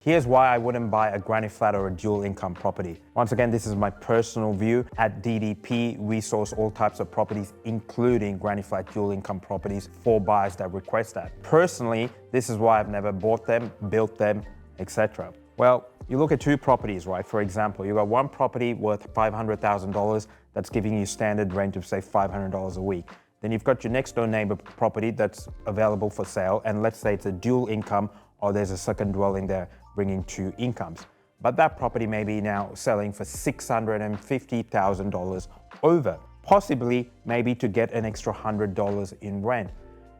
Here's why I wouldn't buy a granny flat or a dual income property. Once again, this is my personal view. At DDP, we source all types of properties, including granny flat dual income properties for buyers that request that. Personally, this is why I've never bought them, built them, etc. Well, you look at two properties, right? For example, you've got one property worth $500,000 that's giving you standard rent of say $500 a week. Then you've got your next door neighbor property that's available for sale, and let's say it's a dual income or there's a second dwelling there bringing two incomes. But that property may be now selling for $650,000 over, possibly maybe to get an extra $100 in rent.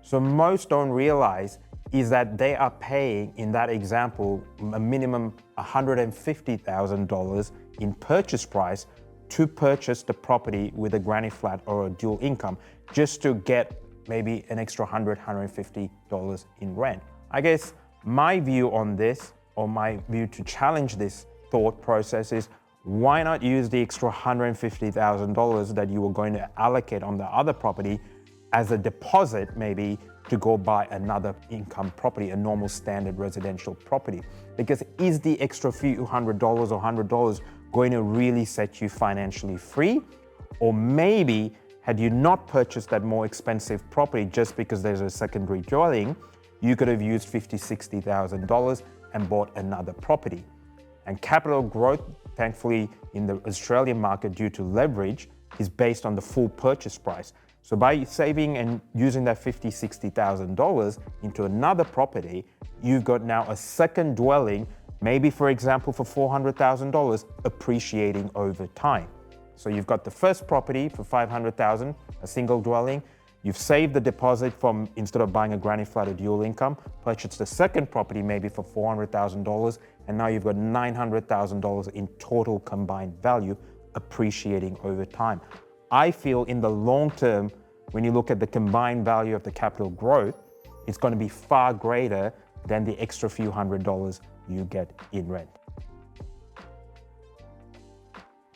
So most don't realize is that they are paying, in that example, a minimum $150,000 in purchase price to purchase the property with a granny flat or a dual income, just to get maybe an extra $150 in rent. I guess my view on this, or my view to challenge this thought process, is why not use the extra $150,000 that you were going to allocate on the other property as a deposit, maybe to go buy another income property, a normal standard residential property? Because is the extra few $100 or $100 going to really set you financially free? Or maybe had you not purchased that more expensive property just because there's a secondary dwelling, you could have used $50,000, $60,000 and bought another property. And capital growth, thankfully in the Australian market due to leverage, is based on the full purchase price. So by saving and using that $50,000, $60,000 into another property, you've got now a second dwelling, maybe for example for $400,000, appreciating over time. So you've got the first property for $500,000, a single dwelling. You've saved the deposit from, instead of buying a granny flat or dual income, purchased the second property maybe for $400,000, and now you've got $900,000 in total combined value appreciating over time. I feel in the long term, when you look at the combined value of the capital growth, it's going to be far greater than the extra few $100 you get in rent.